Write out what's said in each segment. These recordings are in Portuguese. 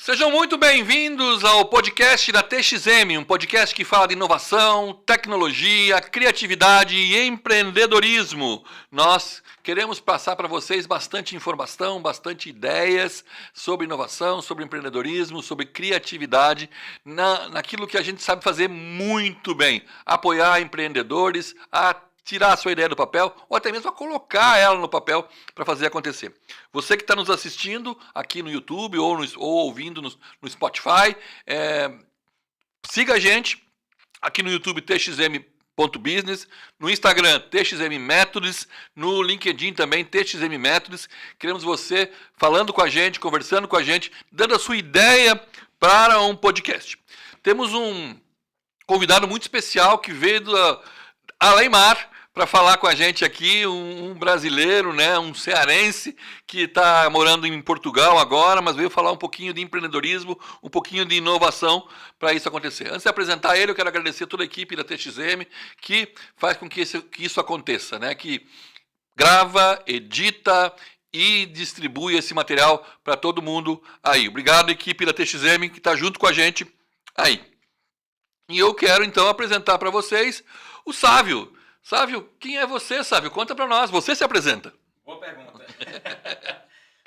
Sejam muito bem-vindos ao podcast da TXM, um podcast que fala de inovação, tecnologia, criatividade e empreendedorismo. Nós queremos passar para vocês bastante informação, bastante ideias sobre inovação, sobre empreendedorismo, sobre criatividade, naquilo que a gente sabe fazer muito bem, apoiar empreendedores, a tirar a sua ideia do papel ou até mesmo a colocar ela no papel para fazer acontecer. Você que está nos assistindo aqui no YouTube ou ouvindo no Spotify, siga a gente aqui no YouTube TXM.business, no Instagram TXM Methods, no LinkedIn também TXM Methods. Queremos você falando com a gente, conversando com a gente, dando a sua ideia para um podcast. Temos um convidado muito especial que veio do além-mar para falar com a gente aqui, um brasileiro, né, um cearense que está morando em Portugal agora, mas veio falar um pouquinho de empreendedorismo, um pouquinho de inovação para isso acontecer. Antes de apresentar ele, eu quero agradecer a toda a equipe da TXM que faz com que isso aconteça, né, que grava, edita e distribui esse material para todo mundo aí. Obrigado, equipe da TXM, que está junto com a gente aí. E eu quero, então, apresentar para vocês o Sávio. Sávio, quem é você, Sávio? Conta para nós. Você se apresenta. Boa pergunta.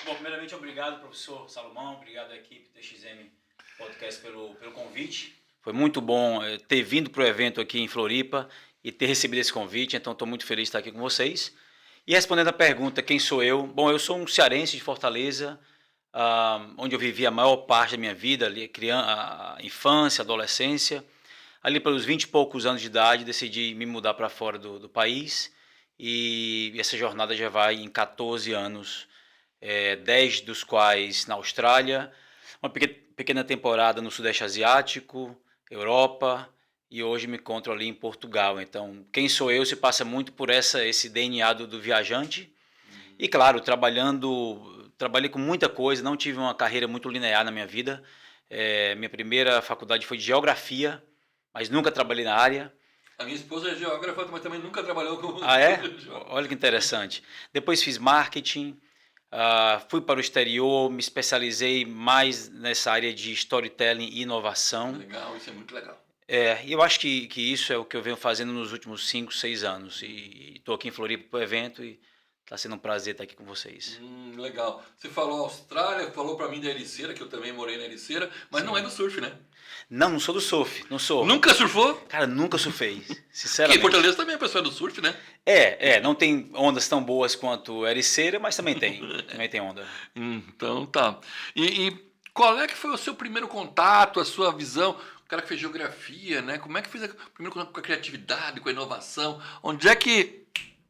Bom, primeiramente, obrigado, professor Salomão. Obrigado à equipe TXM Podcast pelo convite. Foi muito bom ter vindo para o evento aqui em Floripa e ter recebido esse convite. Então, estou muito feliz de estar aqui com vocês. E respondendo a pergunta, quem sou eu? Bom, eu sou um cearense de Fortaleza, onde eu vivi a maior parte da minha vida, ali, a infância, adolescência. Ali pelos 20 e poucos anos de idade, decidi me mudar para fora do país e essa jornada já vai em 14 anos, 10 dos quais na Austrália, uma pequena temporada no Sudeste Asiático, Europa e hoje me encontro ali em Portugal. Então, quem sou eu se passa muito por esse DNA do viajante e, claro, trabalhei com muita coisa, não tive uma carreira muito linear na minha vida. Minha primeira faculdade foi de Geografia, mas nunca trabalhei na área. A minha esposa é geógrafa, mas também nunca trabalhou com... Ah, é? Olha que interessante. Depois fiz marketing, fui para o exterior, me especializei mais nessa área de storytelling e inovação. Legal, isso é muito legal. E eu acho que isso é o que eu venho fazendo nos últimos 5, 6 anos. E estou aqui em Floripa para o evento e está sendo um prazer estar aqui com vocês. Legal. Você falou Austrália, falou para mim da Ericeira, que eu também morei na Ericeira, mas Sim. Não é do surf, né? Não sou do surf, não sou. Nunca surfou? Cara, nunca surfei, sinceramente. Aqui em Fortaleza também a pessoa é do surf, né? Não tem ondas tão boas quanto Ericeira, mas também tem onda. Então tá. E qual é que foi o seu primeiro contato, a sua visão? O cara que fez geografia, né? Como é que fez o primeiro contato com a criatividade, com a inovação? Onde é que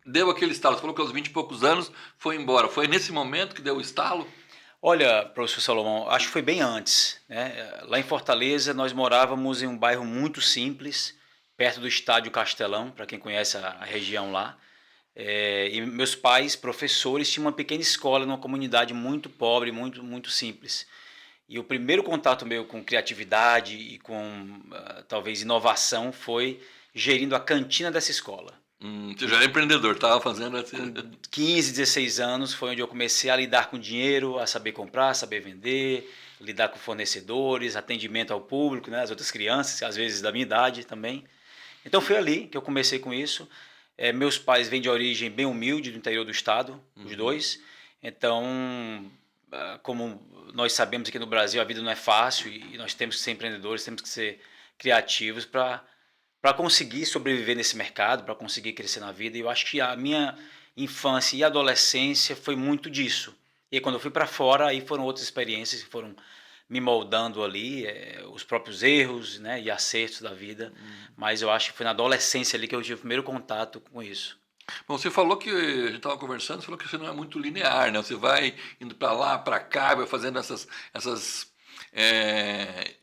deu aquele estalo? Você falou que aos 20 e poucos anos foi embora. Foi nesse momento que deu o estalo? Olha, professor Salomão, acho que foi bem antes, né? Lá em Fortaleza nós morávamos em um bairro muito simples, perto do Estádio Castelão, para quem conhece a região lá. E meus pais, professores, tinham uma pequena escola numa comunidade muito pobre, muito, muito simples. E o primeiro contato meu com criatividade e com talvez inovação foi gerindo a cantina dessa escola. Você já é empreendedor, estava fazendo assim. 15, 16 anos foi onde eu comecei a lidar com dinheiro, a saber comprar, saber vender, lidar com fornecedores, atendimento ao público, né, as outras crianças, às vezes da minha idade também. Então foi ali que eu comecei com isso. Meus pais vêm de origem bem humilde do interior do estado, os dois. Então, como nós sabemos aqui no Brasil, a vida não é fácil e nós temos que ser empreendedores, temos que ser criativos para conseguir sobreviver nesse mercado, para conseguir crescer na vida. E eu acho que a minha infância e adolescência foi muito disso. E quando eu fui para fora, aí foram outras experiências que foram me moldando ali, os próprios erros, né, e acertos da vida. Mas eu acho que foi na adolescência ali que eu tive o primeiro contato com isso. Bom, você falou que, a gente estava conversando, você falou que você não é muito linear, né? Você vai indo para lá, para cá, vai fazendo essas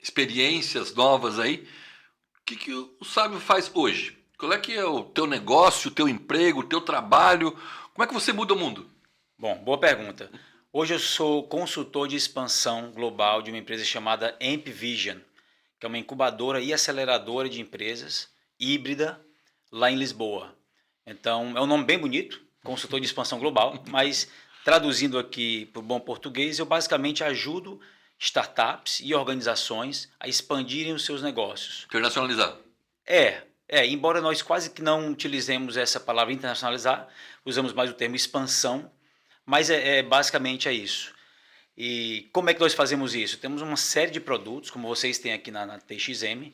experiências novas aí. O que o Sávio faz hoje? Qual é que é o teu negócio, o teu emprego, o teu trabalho? Como é que você muda o mundo? Bom, boa pergunta. Hoje eu sou consultor de expansão global de uma empresa chamada Amp Vision, que é uma incubadora e aceleradora de empresas híbrida lá em Lisboa. Então, é um nome bem bonito, consultor de expansão global, mas traduzindo aqui para o bom português, eu basicamente ajudo startups e organizações a expandirem os seus negócios. Internacionalizar. Embora nós quase que não utilizemos essa palavra internacionalizar, usamos mais o termo expansão, mas basicamente é isso. E como é que nós fazemos isso? Temos uma série de produtos, como vocês têm aqui na TXM,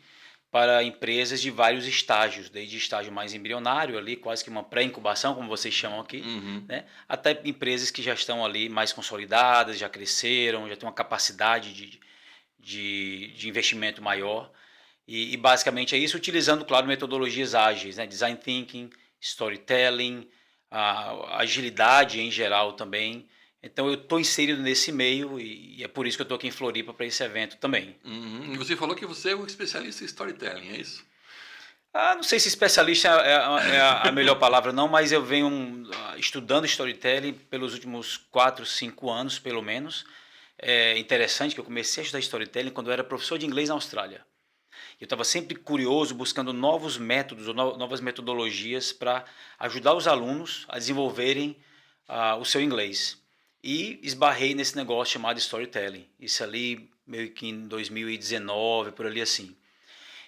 para empresas de vários estágios, desde estágio mais embrionário, ali quase que uma pré-incubação, como vocês chamam aqui, né? Até empresas que já estão ali mais consolidadas, já cresceram, já têm uma capacidade de investimento maior. E basicamente é isso, utilizando, claro, metodologias ágeis, né? Design Thinking, Storytelling, a agilidade em geral também. Então eu estou inserido nesse meio e é por isso que eu estou aqui em Floripa para esse evento também. E você falou que você é um especialista em storytelling, é isso? Não sei se especialista é a melhor palavra não, mas eu venho estudando storytelling pelos últimos 4, 5 anos, pelo menos. É interessante que eu comecei a estudar storytelling quando eu era professor de inglês na Austrália. Eu estava sempre curioso, buscando novos métodos ou novas metodologias para ajudar os alunos a desenvolverem o seu inglês. E esbarrei nesse negócio chamado storytelling. Isso ali meio que em 2019, por ali assim.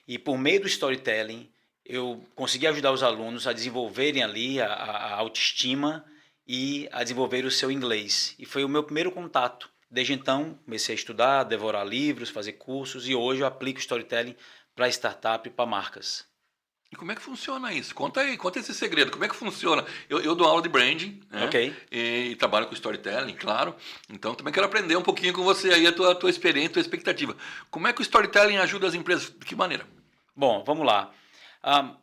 E por meio do storytelling, eu consegui ajudar os alunos a desenvolverem ali a autoestima e a desenvolver o seu inglês. E foi o meu primeiro contato. Desde então, comecei a estudar, devorar livros, fazer cursos e hoje eu aplico storytelling para startup e para marcas. E como é que funciona isso? Conta aí, conta esse segredo. Como é que funciona? Eu dou aula de branding, né? Ok. E trabalho com storytelling, claro. Então também quero aprender um pouquinho com você aí a tua experiência, a tua expectativa. Como é que o storytelling ajuda as empresas? De que maneira? Bom, vamos lá.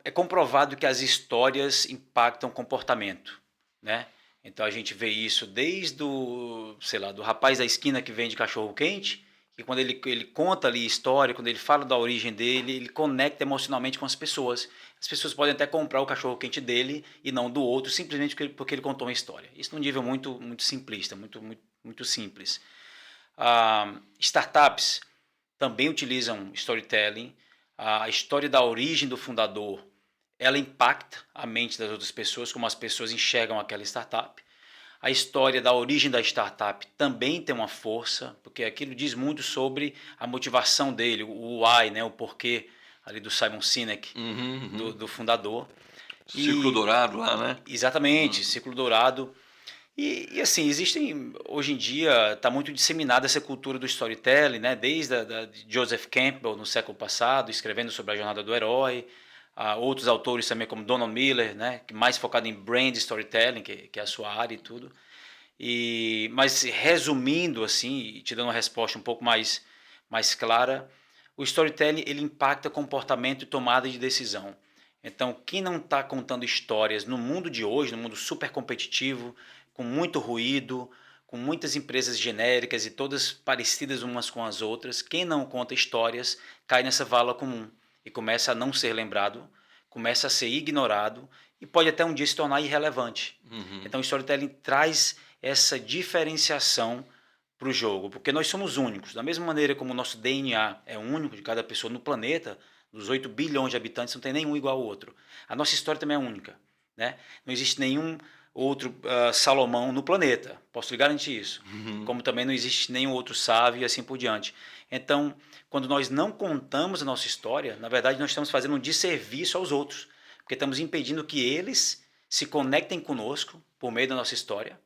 É comprovado que as histórias impactam comportamento, né? Então a gente vê isso desde do rapaz da esquina que vende cachorro quente, que quando ele conta ali a história, quando ele fala da origem dele, ele conecta emocionalmente com as pessoas. As pessoas podem até comprar o cachorro quente dele e não do outro, simplesmente porque ele contou uma história. Isso num nível muito, muito simplista, muito simples. Startups também utilizam storytelling. A história da origem do fundador, ela impacta a mente das outras pessoas, como as pessoas enxergam aquela startup. A história da origem da startup também tem uma força, porque aquilo diz muito sobre a motivação dele, o why, né, o porquê ali do Simon Sinek, do fundador. Círculo dourado lá, né? Exatamente, círculo dourado. E assim, hoje em dia, está muito disseminada essa cultura do storytelling, né? Desde de Joseph Campbell no século passado, escrevendo sobre a jornada do herói, outros autores também como Donald Miller, né? Que mais focado em brand storytelling, que é a sua área e tudo. Mas resumindo assim, te dando uma resposta um pouco mais clara, o storytelling ele impacta comportamento e tomada de decisão. Então, quem não está contando histórias no mundo de hoje, no mundo super competitivo, com muito ruído, com muitas empresas genéricas e todas parecidas umas com as outras, quem não conta histórias cai nessa vala comum e começa a não ser lembrado, começa a ser ignorado e pode até um dia se tornar irrelevante. Então o storytelling traz essa diferenciação para o jogo, porque nós somos únicos. Da mesma maneira como o nosso DNA é único de cada pessoa no planeta, dos 8 bilhões de habitantes não tem nenhum igual ao outro. A nossa história também é única, né? Não existe nenhum outro Salomão no planeta, posso lhe garantir isso. Como também não existe nenhum outro sábio e assim por diante. Então, quando nós não contamos a nossa história, na verdade nós estamos fazendo um desserviço aos outros, porque estamos impedindo que eles se conectem conosco por meio da nossa história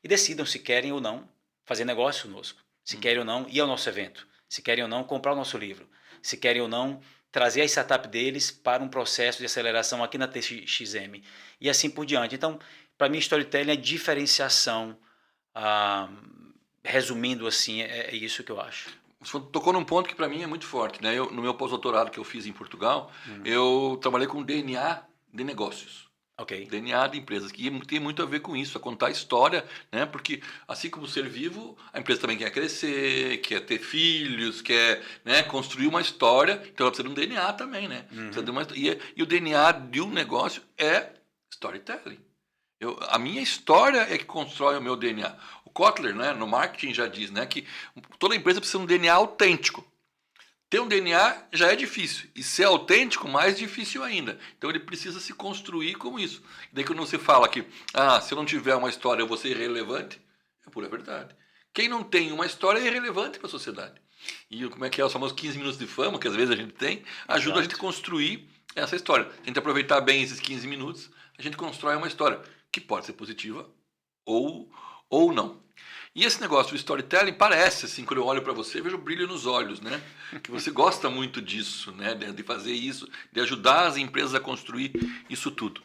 e decidam se querem ou não fazer negócio conosco, se querem ou não ir ao nosso evento, se querem ou não comprar o nosso livro, se querem ou não trazer a startup deles para um processo de aceleração aqui na TXM e assim por diante. Então, para mim, storytelling é diferenciação. Resumindo assim, é isso que eu acho. Você tocou num ponto que para mim é muito forte, né? No meu pós-doutorado que eu fiz em Portugal, eu trabalhei com DNA de negócios. Ok. DNA de empresas, que tem muito a ver com isso, a contar a história, né? Porque assim como o ser vivo, a empresa também quer crescer, quer ter filhos, quer, né, construir uma história, então ela precisa de um DNA também, né? Precisa de e o DNA de um negócio é storytelling. A minha história é que constrói o meu DNA. O Kotler, né, no marketing já diz, né, que toda empresa precisa de um DNA autêntico. Ter um DNA já é difícil. E ser autêntico, mais difícil ainda. Então ele precisa se construir como isso. E daí quando você fala que se eu não tiver uma história eu vou ser irrelevante, é pura verdade. Quem não tem uma história é irrelevante para a sociedade. E como é que é os famosos 15 minutos de fama, que às vezes a gente tem, ajuda a gente a construir essa história. Se a gente aproveitar bem esses 15 minutos, a gente constrói uma história que pode ser positiva ou não. E esse negócio do storytelling parece, assim, quando eu olho para você, eu vejo brilho nos olhos, né? Que você gosta muito disso, né? De fazer isso, de ajudar as empresas a construir isso tudo.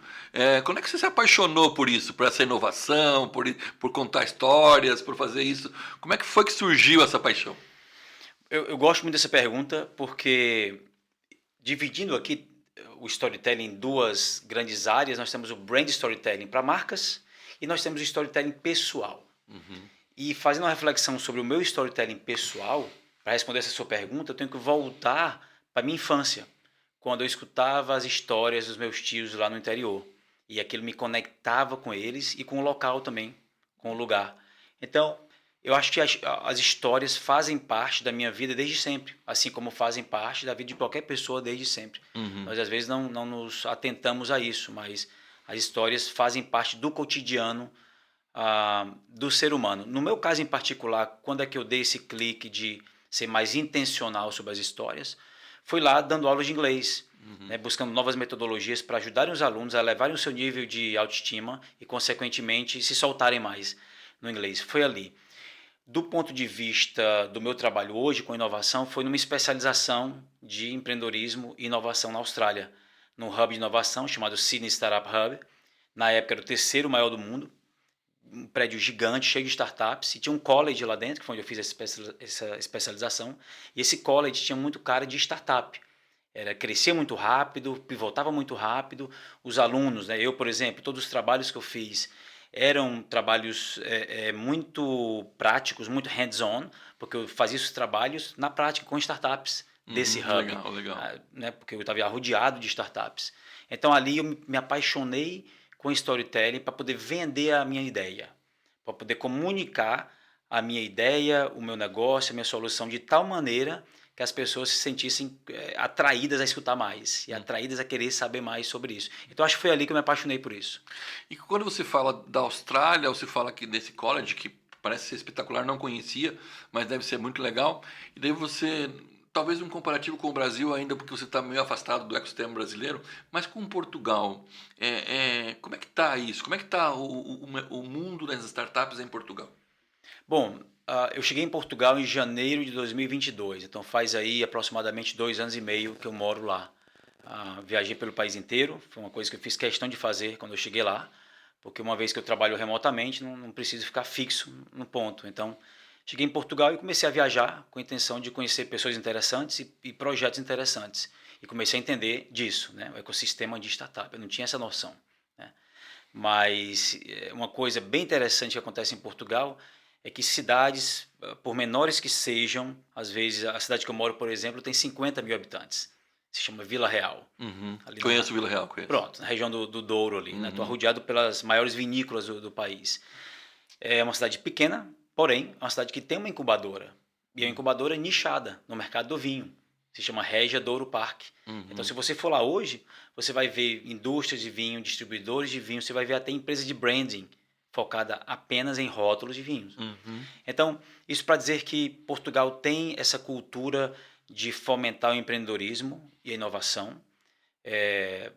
Quando é que você se apaixonou por isso, por essa inovação, por contar histórias, por fazer isso? Como é que foi que surgiu essa paixão? Eu gosto muito dessa pergunta porque, dividindo aqui o storytelling em duas grandes áreas, nós temos o brand storytelling para marcas e nós temos o storytelling pessoal. E fazendo uma reflexão sobre o meu storytelling pessoal, para responder essa sua pergunta, eu tenho que voltar para a minha infância, quando eu escutava as histórias dos meus tios lá no interior. E aquilo me conectava com eles e com o local também, com o lugar. Então, eu acho que as histórias fazem parte da minha vida desde sempre, assim como fazem parte da vida de qualquer pessoa desde sempre. Nós, às vezes, não nos atentamos a isso, mas as histórias fazem parte do cotidiano do ser humano. No meu caso em particular, quando é que eu dei esse clique de ser mais intencional sobre as histórias, foi lá dando aulas de inglês, né, buscando novas metodologias para ajudarem os alunos a elevarem o seu nível de autoestima e, consequentemente, se soltarem mais no inglês. Foi ali. Do ponto de vista do meu trabalho hoje com inovação, foi numa especialização de empreendedorismo e inovação na Austrália, num hub de inovação chamado Sydney Startup Hub. Na época era o terceiro maior do mundo, um prédio gigante, cheio de startups, e tinha um college lá dentro, que foi onde eu fiz essa especialização, e esse college tinha muito cara de startup. Crescia muito rápido, pivotava muito rápido, os alunos, né, eu, por exemplo, todos os trabalhos que eu fiz eram trabalhos muito práticos, muito hands-on, porque eu fazia esses trabalhos na prática com startups desse hub, Legal. Né, porque eu estava rodeado de startups. Então ali eu me apaixonei com storytelling para poder vender a minha ideia, para poder comunicar a minha ideia, o meu negócio, a minha solução de tal maneira que as pessoas se sentissem atraídas a escutar mais e atraídas a querer saber mais sobre isso. Então acho que foi ali que eu me apaixonei por isso. E quando você fala da Austrália, ou você fala aqui desse college, que parece ser espetacular, não conhecia, mas deve ser muito legal, e daí você, talvez um comparativo com o Brasil ainda, porque você está meio afastado do ecossistema brasileiro, mas com Portugal, como é que está isso? Como é que está o mundo das startups em Portugal? Bom, eu cheguei em Portugal em janeiro de 2022, então faz aí aproximadamente 2 anos e meio que eu moro lá. Viajei pelo país inteiro, foi uma coisa que eu fiz questão de fazer quando eu cheguei lá, porque uma vez que eu trabalho remotamente, não preciso ficar fixo no ponto. Então, cheguei em Portugal e comecei a viajar com a intenção de conhecer pessoas interessantes e projetos interessantes. E comecei a entender disso, né? O ecossistema de startup. Eu não tinha essa noção, né? Mas uma coisa bem interessante que acontece em Portugal é que cidades, por menores que sejam, às vezes a cidade que eu moro, por exemplo, tem 50 mil habitantes. Se chama Vila Real. Conheço Vila Real, conheço. Pronto, na região do Douro ali. Estou rodeado pelas maiores vinícolas do país. É uma cidade pequena, porém, é uma cidade que tem uma incubadora. E é uma incubadora nichada no mercado do vinho. Se chama Régia Douro Parque. Então, se você for lá hoje, você vai ver indústrias de vinho, distribuidores de vinho, você vai ver até empresas de branding focada apenas em rótulos de vinhos. Então, isso para dizer que Portugal tem essa cultura de fomentar o empreendedorismo e a inovação.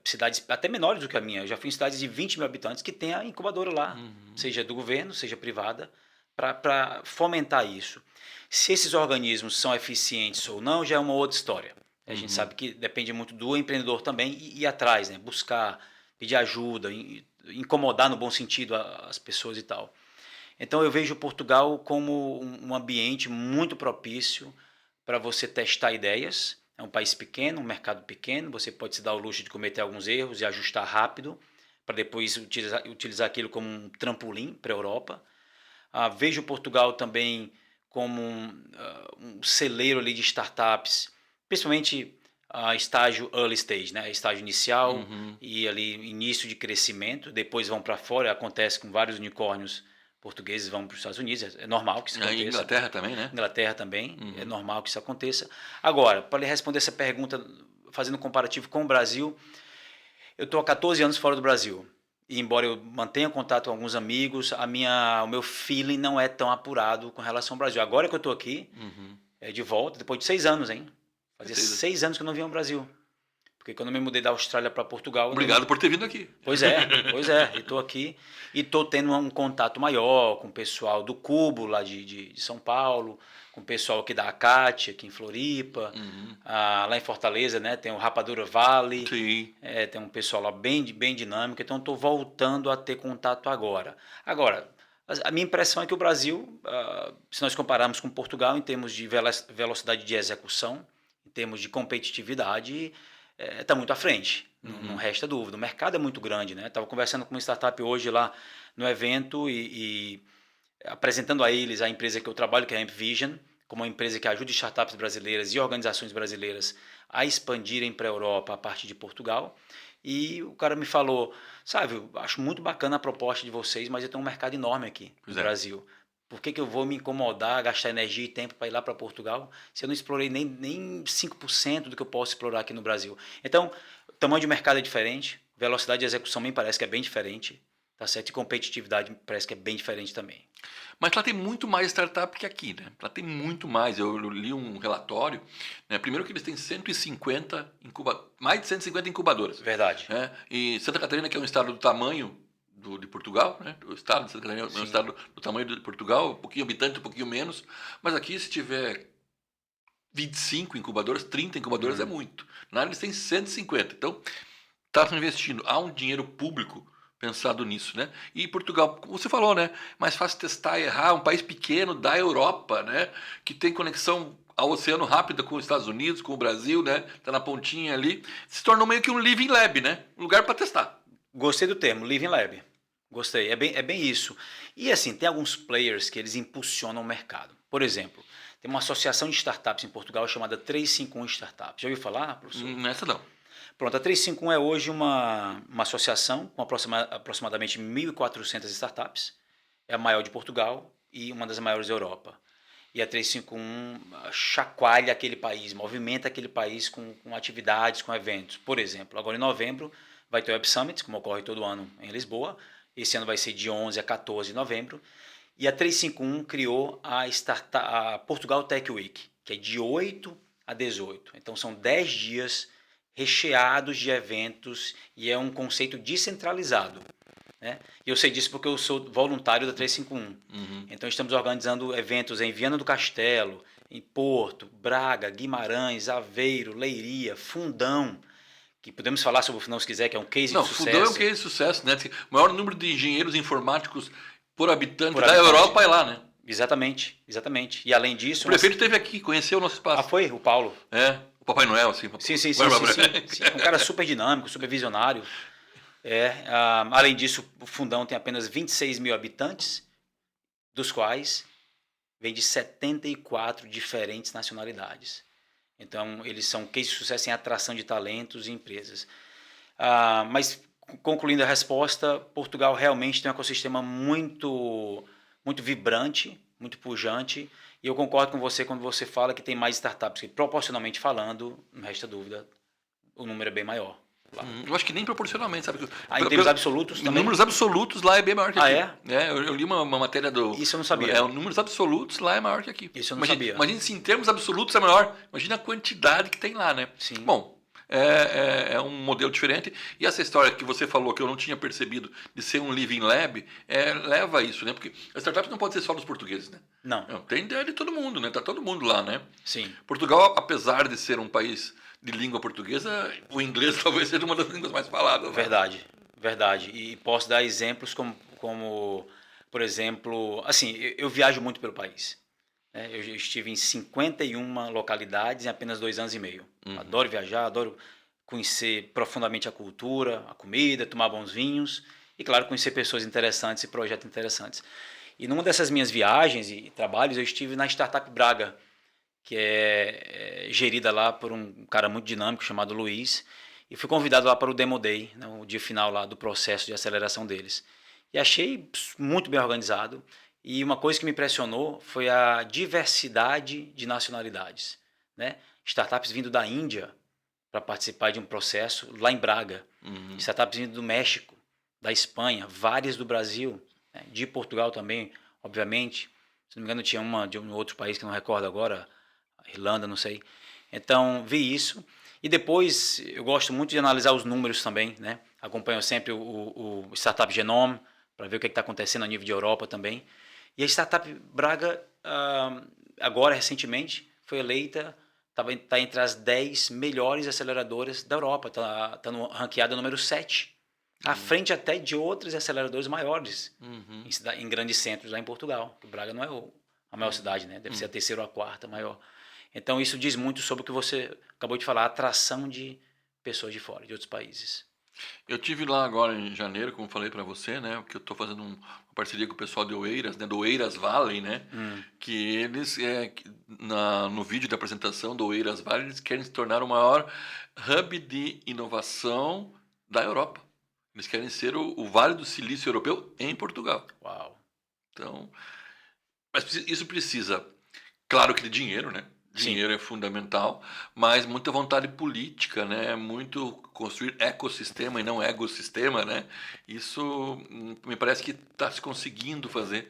Cidades até menores do que a minha. Eu já fui em cidades de 20 mil habitantes que tem a incubadora lá, seja do governo, seja privada, para fomentar isso. Se esses organismos são eficientes ou não, já é uma outra história. A gente sabe que depende muito do empreendedor também ir atrás, né? Buscar, pedir ajuda, incomodar no bom sentido as pessoas e tal. Então eu vejo Portugal como um ambiente muito propício para você testar ideias. É um país pequeno, um mercado pequeno, você pode se dar o luxo de cometer alguns erros e ajustar rápido, para depois utilizar aquilo como um trampolim para a Europa. Vejo Portugal também como um celeiro ali de startups, principalmente estágio early stage, né? Estágio inicial e ali início de crescimento, depois vão para fora, acontece com vários unicórnios portugueses vão para os Estados Unidos, é normal que isso aconteça. Inglaterra também, né? Inglaterra também, é normal que isso aconteça. Agora, para lhe responder essa pergunta, fazendo um comparativo com o Brasil, eu estou há 14 anos fora do Brasil. E embora eu mantenha contato com alguns amigos, o meu feeling não é tão apurado com relação ao Brasil. Agora que eu estou aqui, de volta, depois de 6 anos, hein? Fazia 6 anos que eu não vinha ao Brasil. Porque quando eu me mudei da Austrália para Portugal... Obrigado por ter vindo aqui. Pois é. E estou aqui e estou tendo um contato maior com o pessoal do Cubo, lá de São Paulo, com o pessoal aqui da Acate, aqui em Floripa, lá em Fortaleza, né? Tem o Rapadura Valley, tem um pessoal lá bem dinâmico, então estou voltando a ter contato agora. Agora, a minha impressão é que o Brasil, se nós compararmos com Portugal em termos de velocidade de execução, em termos de competitividade, está muito à frente, não resta dúvida. O mercado é muito grande, né? Estava conversando com uma startup hoje lá no evento e apresentando a eles a empresa que eu trabalho, que é a AmpVision, como uma empresa que ajuda startups brasileiras e organizações brasileiras a expandirem para a Europa a partir de Portugal. E o cara me falou, sabe, eu acho muito bacana a proposta de vocês, mas eu tenho um mercado enorme aqui no Brasil. Por que eu vou me incomodar, gastar energia e tempo para ir lá para Portugal, se eu não explorei nem 5% do que eu posso explorar aqui no Brasil? Então, o tamanho de mercado é diferente, velocidade de execução me parece que é bem diferente, tá certo? E competitividade me parece que é bem diferente também. Mas lá tem muito mais startup que aqui, né? Lá tem muito mais. Eu li um relatório, né? Primeiro que eles têm mais de 150 incubadoras. Verdade. Né? E Santa Catarina, que é um estado do tamanho de Portugal, né? O estado de Santa Catarina é um estado do tamanho de Portugal, um pouquinho habitante, um pouquinho menos. Mas aqui, se tiver 25 incubadoras, 30 incubadoras é muito. Na área eles têm 150. Então, está investindo. Há um dinheiro público pensado nisso, né? E Portugal, como você falou, né? Mais fácil testar e errar, um país pequeno da Europa, né? Que tem conexão ao oceano rápida com os Estados Unidos, com o Brasil, né? Tá na pontinha ali. Se tornou meio que um living lab, né? Um lugar para testar. Gostei do termo, living lab. Gostei, é bem isso. E assim, tem alguns players que eles impulsionam o mercado. Por exemplo, tem uma associação de startups em Portugal chamada 351 Startups. Já ouviu falar, professor? Essa não. Pronto, a 351 é hoje uma associação com aproximadamente 1.400 startups. É a maior de Portugal e uma das maiores da Europa. E a 351 chacoalha aquele país, movimenta aquele país com atividades, com eventos. Por exemplo, agora em novembro vai ter o Web Summit, como ocorre todo ano em Lisboa. Esse ano vai ser de 11 a 14 de novembro. E a 351 criou a Portugal Tech Week, que é de 8 a 18. Então são 10 dias recheados de eventos e é um conceito descentralizado. Né? E eu sei disso porque eu sou voluntário da 351. Então estamos organizando eventos em Viana do Castelo, em Porto, Braga, Guimarães, Aveiro, Leiria, Fundão, que podemos falar sobre o Fundão se quiser, que é um case de sucesso. Fundão é um case de sucesso, né? O maior número de engenheiros informáticos por habitante da Europa é lá, né? Exatamente. E além disso... O prefeito esteve aqui, conheceu o nosso espaço. Foi? O Paulo? O Papai Noel, assim. Sim. Um cara super dinâmico, super visionário. Além disso, o Fundão tem apenas 26 mil habitantes, dos quais vem de 74 diferentes nacionalidades. Então, eles são case de sucesso em atração de talentos e empresas. Mas, concluindo a resposta, Portugal realmente tem um ecossistema muito vibrante, muito pujante, e eu concordo com você quando você fala que tem mais startups, que proporcionalmente falando, não resta dúvida, o número é bem maior. Eu acho que nem proporcionalmente, sabe? Em termos absolutos também? Em números absolutos lá é bem maior que aqui. Eu li uma matéria do... Isso eu não sabia. Números absolutos lá é maior que aqui. Isso eu não sabia. Imagina se em termos absolutos é maior. Imagina a quantidade que tem lá, né? Sim. Bom, é um modelo diferente. E essa história que você falou, que eu não tinha percebido, de ser um living lab, leva a isso, né? Porque a startup não pode ser só dos portugueses, né? Não. Tem ideia de todo mundo, né? Tá todo mundo lá, né? Sim. Portugal, apesar de ser um país de língua portuguesa, o inglês talvez seja uma das línguas mais faladas. Verdade. E posso dar exemplos como, por exemplo, assim, eu viajo muito pelo país. Né? Eu estive em 51 localidades em apenas 2 anos e meio. Adoro viajar, adoro conhecer profundamente a cultura, a comida, tomar bons vinhos e, claro, conhecer pessoas interessantes e projetos interessantes. E numa dessas minhas viagens e trabalhos, eu estive na Startup Braga, que é gerida lá por um cara muito dinâmico chamado Luiz, e fui convidado lá para o Demo Day, né, o dia final lá do processo de aceleração deles. E achei muito bem organizado, e uma coisa que me impressionou foi a diversidade de nacionalidades. Né? Startups vindo da Índia para participar de um processo lá em Braga, startups vindo do México da Espanha, várias do Brasil, né, de Portugal também, obviamente. Se não me engano, tinha uma de um outro país que eu não recordo agora, a Irlanda, não sei. Então, vi isso. E depois, eu gosto muito de analisar os números também, né? Acompanho sempre o Startup Genome, para ver o que está acontecendo a nível de Europa também. E a Startup Braga, agora, recentemente, foi eleita, está entre as 10 melhores aceleradoras da Europa, está no ranqueada número 7, à frente até de outros aceleradores maiores, em grandes centros lá em Portugal. O Braga não é a maior cidade, né? Deve ser a terceira ou a quarta maior. Então, isso diz muito sobre o que você acabou de falar, a atração de pessoas de fora, de outros países. Eu tive lá agora em janeiro, como falei para você, né? Porque eu estou fazendo uma parceria com o pessoal de Oeiras, né? Do Oeiras Valley, né? Que eles, no vídeo da apresentação do Oeiras Valley, eles querem se tornar o maior hub de inovação da Europa. Eles querem ser o Vale do Silício Europeu em Portugal. Uau! Então, mas isso precisa, claro que de dinheiro, né? Sim. Dinheiro é fundamental, mas muita vontade política, né? Muito construir ecossistema e não egossistema, né? Isso me parece que está se conseguindo fazer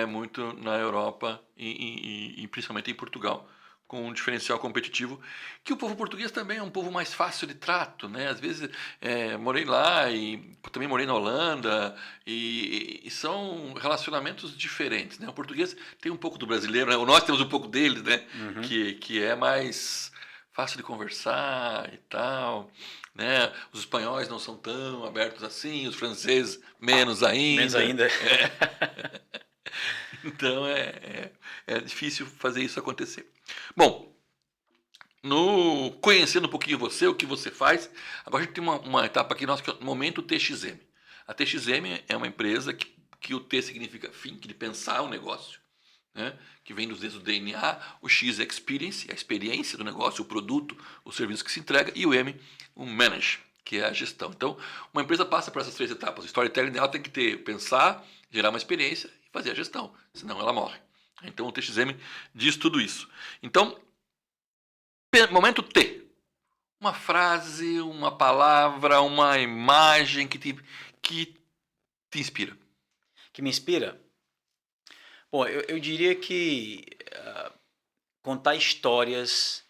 muito na Europa e principalmente em Portugal, com um diferencial competitivo, que o povo português também é um povo mais fácil de trato, né? Às vezes morei lá e também morei na Holanda e são relacionamentos diferentes, né? O português tem um pouco do brasileiro, né? Nós temos um pouco deles, né? Que é mais fácil de conversar e tal, né? Os espanhóis não são tão abertos assim, os franceses menos ainda. Menos ainda. Então é difícil fazer isso acontecer. Bom, conhecendo um pouquinho você, o que você faz, agora a gente tem uma etapa aqui nossa que é o Momento TXM. A TXM é uma empresa que o T significa think, de pensar o negócio, né? Que vem desde o DNA, o X é experience, a experiência do negócio, o produto, o serviço que se entrega, e o M, o manage, que é a gestão. Então, uma empresa passa por essas três etapas. O storytelling ela tem que pensar, gerar uma experiência e fazer a gestão, senão ela morre. Então, o TXM diz tudo isso. Então, momento T. Uma frase, uma palavra, uma imagem que te inspira. Que me inspira? Bom, eu diria que contar histórias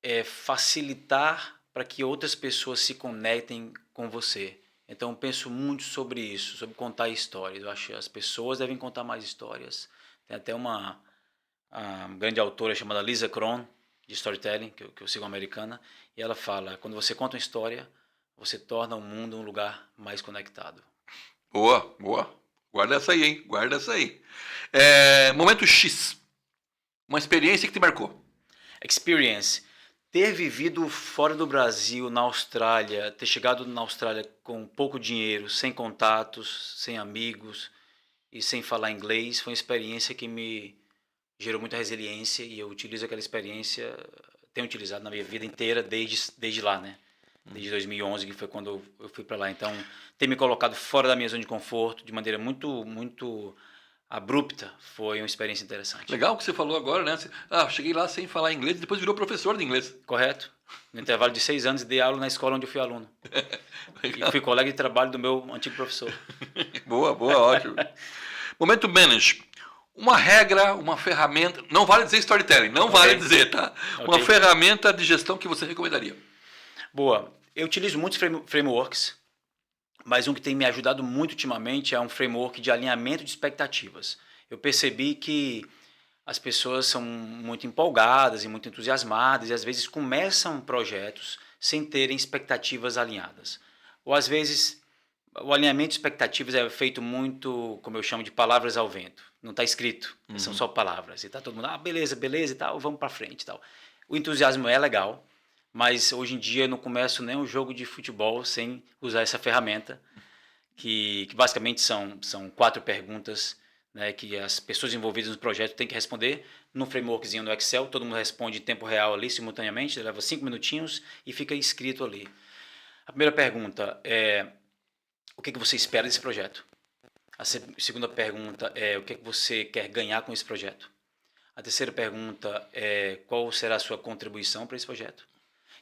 é facilitar para que outras pessoas se conectem com você. Então, eu penso muito sobre isso, sobre contar histórias. Eu acho que as pessoas devem contar mais histórias. Tem até uma grande autora chamada Lisa Cron, de storytelling, que eu sigo, americana, e ela fala, quando você conta uma história, você torna o mundo um lugar mais conectado. Boa, boa. Guarda essa aí, hein? Guarda essa aí. Momento X. Uma experiência que te marcou. Experience. Ter vivido fora do Brasil, na Austrália, ter chegado na Austrália com pouco dinheiro, sem contatos, sem amigos e sem falar inglês, foi uma experiência que me gerou muita resiliência e eu utilizo aquela experiência, tenho utilizado na minha vida inteira desde lá, né? Desde 2011, que foi quando eu fui para lá. Então, ter me colocado fora da minha zona de conforto de maneira muito abrupta foi uma experiência interessante. Legal o que você falou agora, né? Cheguei lá sem falar inglês e depois virou professor de inglês. Correto. No intervalo de 6 anos, dei aula na escola onde eu fui aluno. E fui colega de trabalho do meu antigo professor. Boa, ótimo. Momento manage. Uma regra, uma ferramenta, não vale dizer storytelling, não vale dizer, tá? Uma ferramenta de gestão que você recomendaria. Boa. Eu utilizo muitos frameworks, mas um que tem me ajudado muito ultimamente é um framework de alinhamento de expectativas. Eu percebi que as pessoas são muito empolgadas e muito entusiasmadas e às vezes começam projetos sem terem expectativas alinhadas. Ou às vezes o alinhamento de expectativas é feito muito, como eu chamo de palavras ao vento. Não está escrito, são só palavras. E está todo mundo, beleza e tal, vamos para frente e tal. O entusiasmo é legal, mas hoje em dia eu não começo nem um jogo de futebol sem usar essa ferramenta, que basicamente são 4 perguntas, né, que as pessoas envolvidas no projeto têm que responder no frameworkzinho do Excel. Todo mundo responde em tempo real ali, simultaneamente, leva 5 minutinhos e fica escrito ali. A primeira pergunta é: o que você espera desse projeto? A segunda pergunta é: o que você quer ganhar com esse projeto? A terceira pergunta é: qual será a sua contribuição para esse projeto?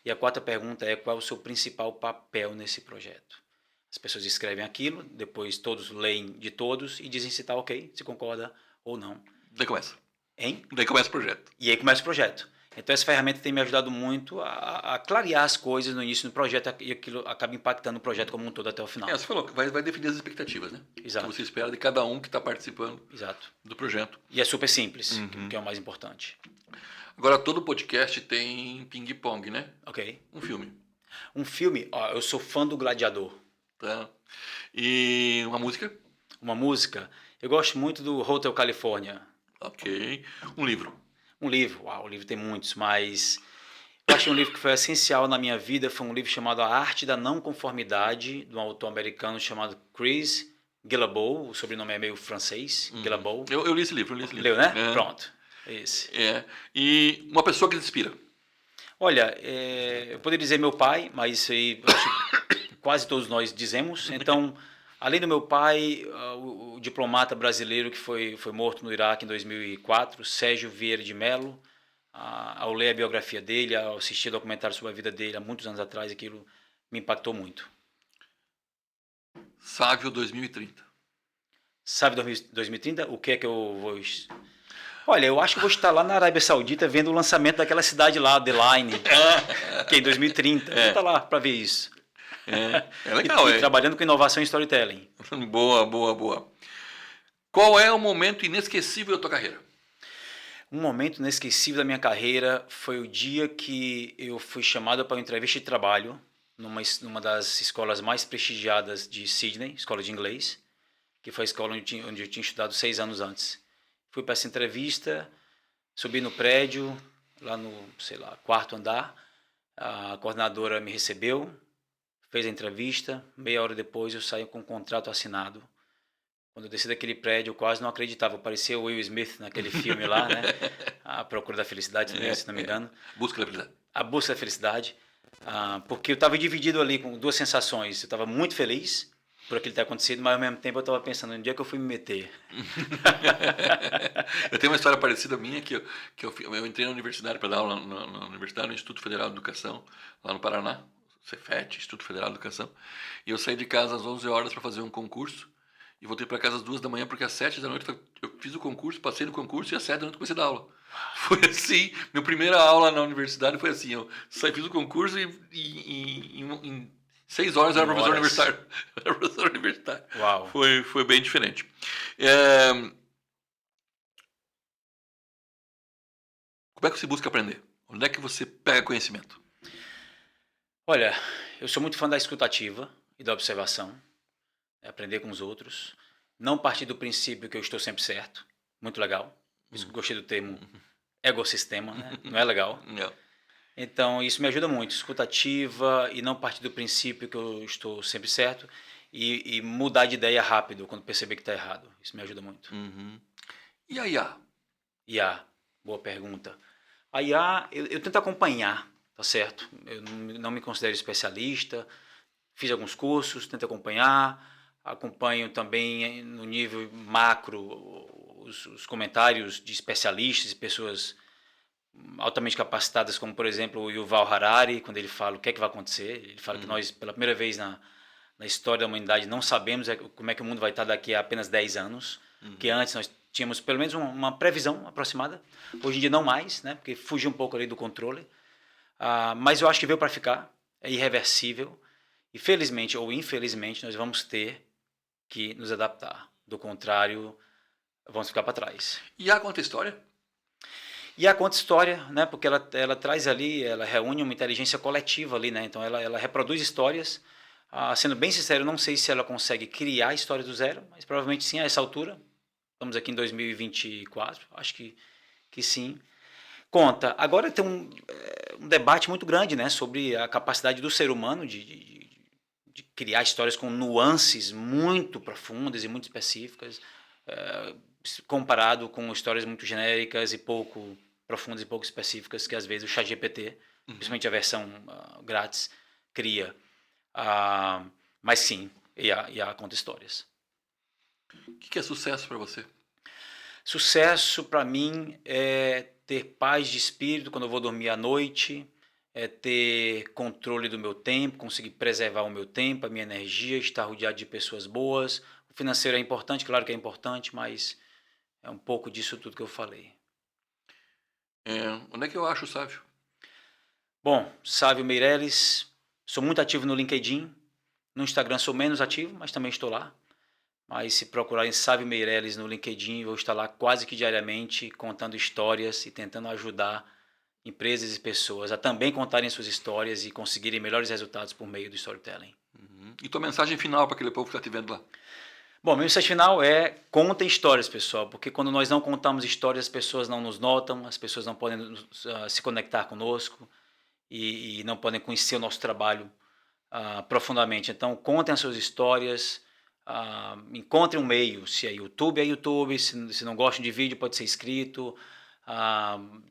E a quarta pergunta é: qual é o seu principal papel nesse projeto? As pessoas escrevem aquilo, depois todos leem de todos e dizem se está ok, se concorda ou não. Daí começa. Hein? Daí começa o projeto. E aí começa o projeto. Então essa ferramenta tem me ajudado muito a clarear as coisas no início do projeto e aquilo acaba impactando o projeto como um todo até o final. Você falou que vai definir as expectativas, né? Exato. O que você espera de cada um que está participando Exato. do projeto. E é super simples, que é o mais importante. Agora, todo podcast tem ping-pong, né? Ok. Um filme. Um filme, eu sou fã do Gladiador. Tá? E uma música? Uma música, eu gosto muito do Hotel California. Ok. Um livro? Um livro, o livro tem muitos, mas eu acho que um livro que foi essencial na minha vida foi um livro chamado A Arte da Não Conformidade, de um autor americano chamado Chris Guillebeau, o sobrenome é meio francês, Guillebeau. Eu li esse livro, Leu, né? Pronto, esse. E uma pessoa que te inspira? Olha, eu poderia dizer meu pai, mas isso aí eu acho que quase todos nós dizemos. Então, além do meu pai, o diplomata brasileiro que foi morto no Iraque em 2004, Sérgio Vieira de Mello, ao ler a biografia dele, ao assistir documentário sobre a vida dele há muitos anos atrás, aquilo me impactou muito. Sávio 2030. Sabe 2030? O que é que eu vou... Olha, eu acho que vou estar lá na Arábia Saudita vendo o lançamento daquela cidade lá, The Line, que é em 2030. Vou estar lá para ver isso. É legal, e trabalhando com inovação e storytelling. Boa. Qual é o momento inesquecível da tua carreira? Um momento inesquecível da minha carreira foi o dia que eu fui chamado para uma entrevista de trabalho numa das escolas mais prestigiadas de Sydney, escola de inglês, que foi a escola onde eu tinha estudado 6 anos antes. Fui para essa entrevista, subi no prédio, lá no, quarto andar, a coordenadora me recebeu, fez a entrevista, meia hora depois eu saí com um contrato assinado. Quando eu desci daquele prédio, eu quase não acreditava. Parecia o Will Smith naquele filme lá, né? A Procura da Felicidade, se não me engano. Busca da Felicidade. A Busca da Felicidade. Porque eu estava dividido ali com duas sensações. Eu estava muito feliz por aquilo ter acontecido, mas ao mesmo tempo eu estava pensando, no dia que eu fui me meter. Eu tenho uma história parecida minha, que eu entrei na universidade para dar aula na universidade, no Instituto Federal de Educação, lá no Paraná, Cefet, Instituto Federal de Educação, e eu saí de casa às 11 horas para fazer um concurso, e voltei para casa às 2 da manhã, porque às 7 da noite eu fiz o concurso, passei no concurso, e às 7 da noite comecei a dar aula. Foi assim, minha primeira aula na universidade foi assim, eu fiz o concurso e em 6 horas eu era professor universitário. Era professor universitário. Uau. Foi bem diferente. Como é que você busca aprender? Onde é que você pega conhecimento? Olha, eu sou muito fã da escutativa e da observação, aprender com os outros, não partir do princípio que eu estou sempre certo, muito legal. Isso que eu gostei do termo ecossistema, né? Não é legal? Não. Então, isso me ajuda muito, escutativa e não partir do princípio que eu estou sempre certo e mudar de ideia rápido quando perceber que está errado. Isso me ajuda muito. E a IA? IA, boa pergunta. A IA, eu tento acompanhar, tá certo? Eu não me considero especialista, fiz alguns cursos, tento acompanho também no nível macro os comentários de especialistas e pessoas altamente capacitadas, como por exemplo o Yuval Harari, quando ele fala o que é que vai acontecer. Ele fala que nós, pela primeira vez na história da humanidade, não sabemos como é que o mundo vai estar daqui a apenas 10 anos, que antes nós tínhamos pelo menos uma previsão aproximada, hoje em dia não mais, né, porque fugiu um pouco ali do controle, mas eu acho que veio para ficar, é irreversível, e felizmente ou infelizmente nós vamos ter que nos adaptar, do contrário vamos ficar para trás. IA conta história? E a conta história, né? Porque ela traz ali, ela reúne uma inteligência coletiva ali, né? Então ela reproduz histórias. Sendo bem sincero, não sei se ela consegue criar a história do zero, mas provavelmente sim a essa altura. Estamos aqui em 2024, acho que sim. Conta. Agora tem um debate muito grande, né? Sobre a capacidade do ser humano de criar histórias com nuances muito profundas e muito específicas, comparado com histórias muito genéricas e pouco profundas e pouco específicas que às vezes o ChatGPT, principalmente a versão grátis, cria. Mas sim, IA conta histórias. O que é sucesso para você? Sucesso para mim é ter paz de espírito quando eu vou dormir à noite, é ter controle do meu tempo, conseguir preservar o meu tempo, a minha energia, estar rodeado de pessoas boas. O financeiro é importante, claro que é importante, mas é um pouco disso tudo que eu falei. Onde é que eu acho o Sávio? Bom, Sávio Meireles, sou muito ativo no LinkedIn, no Instagram sou menos ativo, mas também estou lá. Mas se procurarem Sávio Meireles no LinkedIn, eu vou estar lá quase que diariamente contando histórias e tentando ajudar empresas e pessoas a também contarem suas histórias e conseguirem melhores resultados por meio do storytelling. E tua mensagem final para aquele povo que está te vendo lá? Bom, minha mensagem final é: contem histórias, pessoal, porque quando nós não contamos histórias, as pessoas não nos notam, as pessoas não podem se conectar conosco e não podem conhecer o nosso trabalho profundamente. Então, contem as suas histórias, encontrem um meio, se é YouTube, se não gostam de vídeo, pode ser escrito,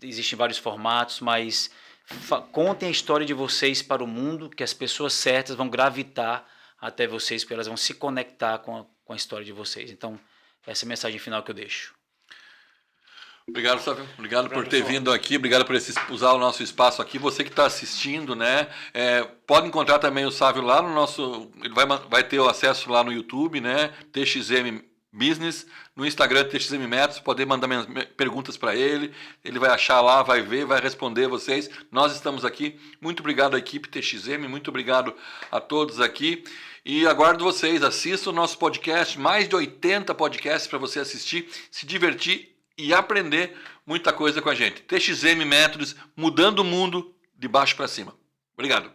existem vários formatos, mas contem a história de vocês para o mundo, que as pessoas certas vão gravitar até vocês, porque elas vão se conectar com a história de vocês. Então, essa é a mensagem final que eu deixo. Obrigado, Sávio. Obrigado por ter vindo aqui, obrigado por usar o nosso espaço aqui. Você que está assistindo, né? Pode encontrar também o Sávio lá no nosso... Ele vai ter o acesso lá no YouTube, né? TXM Business, no Instagram TXM Métodos, poder mandar perguntas para ele. Ele vai achar lá, vai ver, vai responder vocês. Nós estamos aqui. Muito obrigado à equipe TXM, muito obrigado a todos aqui. E aguardo vocês, assistam o nosso podcast, mais de 80 podcasts para você assistir, se divertir e aprender muita coisa com a gente. TXM Métodos, mudando o mundo de baixo para cima. Obrigado.